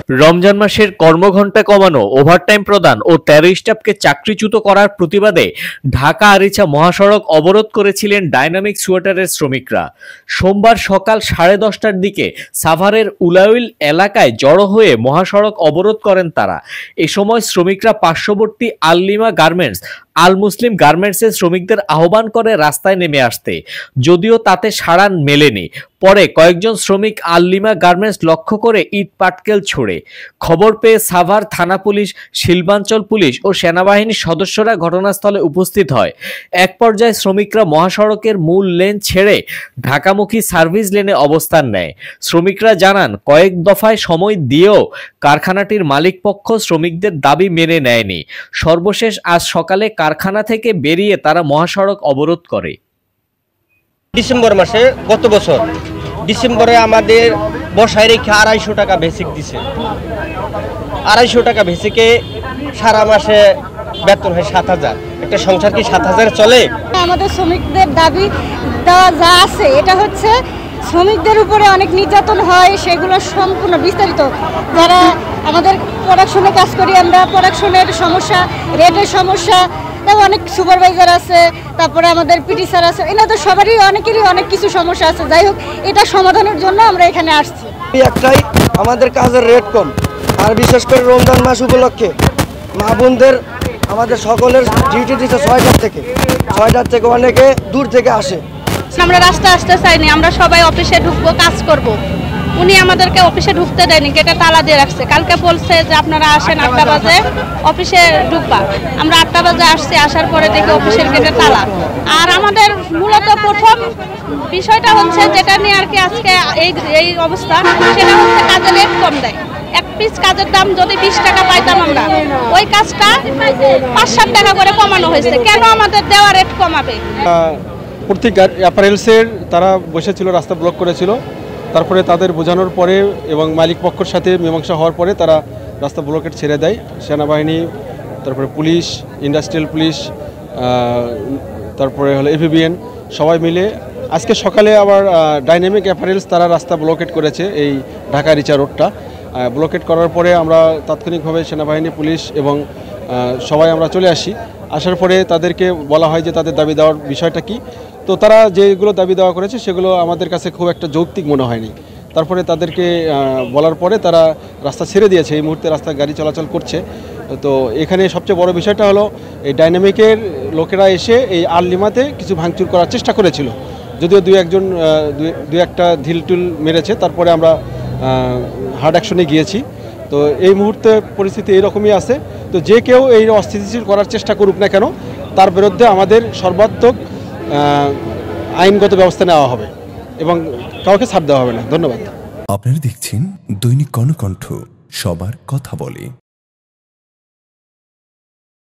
রমজান মাসের কর্মঘণ্টা কমানো, ওভারটাইম প্রদান ও ১৩ স্টাফকে চাকরিচ্যুত করার প্রতিবাদে ঢাকা আরিচা মহাসড়ক অবরোধ করেছিলেন ডাইনামিক সোয়েটারের শ্রমিকরা। সোমবার সকাল 10:30টার দিকে সাভারের উলাউল এলাকায় জড়ো হয়ে মহাসড়ক অবরোধ করেন তারা। এ সময় শ্রমিকরা পার্শ্ববর্তী আল-লিমা গার্মেন্টস, আল মুসলিম গার্মেন্টসের শ্রমিকদের আহ্বান করে রাস্তায় নেমে আসতে, যদিও তাতে সাড়া মেলেনি। পরে কয়েকজন শ্রমিক আল-লিমা গার্মেন্টস লক্ষ্য করে ইট পাটকেল ছোড়ে। খবর পেয়ে সাভার থানা পুলিশ, শিল্পাঞ্চল পুলিশ ও সেনাবাহিনীর সদস্যরা ঘটনাস্থলে উপস্থিত হয়। এক পর্যায়ে শ্রমিকরা মহাসড়কের মূল লেন ছেড়ে ঢাকামুখী সার্ভিস লেনে অবস্থান নেয়। শ্রমিকরা জানান, কয়েক দফায় সময় দিয়েও কারখানাটির মালিকপক্ষ শ্রমিকদের দাবি মেনে নেয়নি। সর্বশেষ আজ সকালে কারখানা থেকে বেরিয়ে তারা মহাসড়ক অবরোধ করে। ডিসেম্বর মাসে গত বছর ডিসেম্বরে আমাদের বসায় রেখে ২৫০ টাকা বেসিক দিছে। ২৫০ টাকা বেসিকে সারা মাসে বেতন হয় ৭,০০০। একটা সংসার কি ৭,০০০ চলে? আমাদের শ্রমিকদের দাবি দেওয়া যা আছে, এটা হচ্ছে শ্রমিকদের উপরে অনেক নির্যাতন হয়, সেগুলো সম্পূর্ণ বিস্তারিত। যারা আমাদের প্রোডাকশনে কাজ করি, আমরা প্রোডাকশনের সমস্যা, রেটের সমস্যা, অনেক সুপারভাইজার আছে, তারপরে আমাদের পিটি স্যার আছে, এনাদের সবারই অনেকেরই অনেক কিছু সমস্যা আছে। যাই হোক, এটা সমাধানের জন্য আমরা এখানে আসছি। একটাই, আমাদের কাজের রেট কম, আর বিশেষ করে রমজান মাস উপলক্ষে মা বোনদের আমাদের সকলের ডিউটি দিচ্ছে ৬টার থেকে অনেকে দূর থেকে আসে। আমরা রাস্তা আসতে চাইনি, আমরা সবাই অফিসে ঢুকবো, কাজ করব। উনি আমাদেরকে অফিসে ঢুকতে দেয়নি, গেটে তালা দিয়ে রাখছে। কালকে বলছে যে আপনারা আসেন ৮টা বাজে অফিসে ঢুকবা। আমরা ৮টা বাজে আসছি, আসার পরে দেখি অফিসের গেটে তালা। আর আমাদের মূলত প্রথম বিষয়টা হচ্ছে, যেটা নিয়ে আর কি আজকে এই অবস্থা, সেটা হচ্ছে কাজের রেট কম দেয়। এক পিস কাজের দাম যদি ২০ টাকা পাইতাম আমরা, ওই কাজটা ৫-৭ টাকা করে কমানো হয়েছে। কেন আমাদের দেওয়া রেট কমাবে? পত্রিকার অ্যাপারেলসের তারা বসেছিল, রাস্তা ব্লক করেছিল। তারপরে তাদের বোঝানোর পরে এবং মালিক পক্ষের সাথে মীমাংসা হওয়ার পরে তারা রাস্তা ব্লকেট ছেড়ে দেয়। সেনাবাহিনী, তারপরে পুলিশ, ইন্ডাস্ট্রিয়াল পুলিশ, তারপরে হলো এভিবিএন, সবাই মিলে আজকে সকালে আবার ডাইনামিক অ্যাপারেলস তারা রাস্তা ব্লকেট করেছে। এই ঢাকা রিচা রোডটা ব্লকেট করার পরে আমরা তাৎক্ষণিকভাবে সেনাবাহিনী, পুলিশ এবং সবাই আমরা চলে আসি। আসার পরে তাদেরকে বলা হয় যে তাদের দাবি দেওয়ার বিষয়টা কী। তো তারা যেগুলো দাবি দেওয়া করেছে সেগুলো আমাদের কাছে খুব একটা যৌক্তিক মনে হয়নি। তারপরে তাদেরকে বলার পরে তারা রাস্তা ছেড়ে দিয়েছে। এই মুহূর্তে রাস্তা গাড়ি চলাচল করছে। তো এখানে সবচেয়ে বড় বিষয়টা হলো, এই ডাইনামিকের লোকেরা এসে এই আল-লিমাতে কিছু ভাঙচুর করার চেষ্টা করেছিল, যদিও দুই একটা ঢিলটুল মেরেছে। তারপরে আমরা হার্ড অ্যাকশনে গিয়েছি। তো এই মুহূর্তে পরিস্থিতি এইরকমই আছে। তো যে কেউ এই অস্থিতিশীল করার চেষ্টা করুক না কেন, তার বিরুদ্ধে আমাদের সর্বাত্মক আইনগত ব্যবস্থা নেওয়া হবে এবং কাউকে ছাড় দেওয়া হবে না। ধন্যবাদ। আপনারা দেখছেন দৈনিক কর্ণকণ্ঠ, সবার কথা বলে।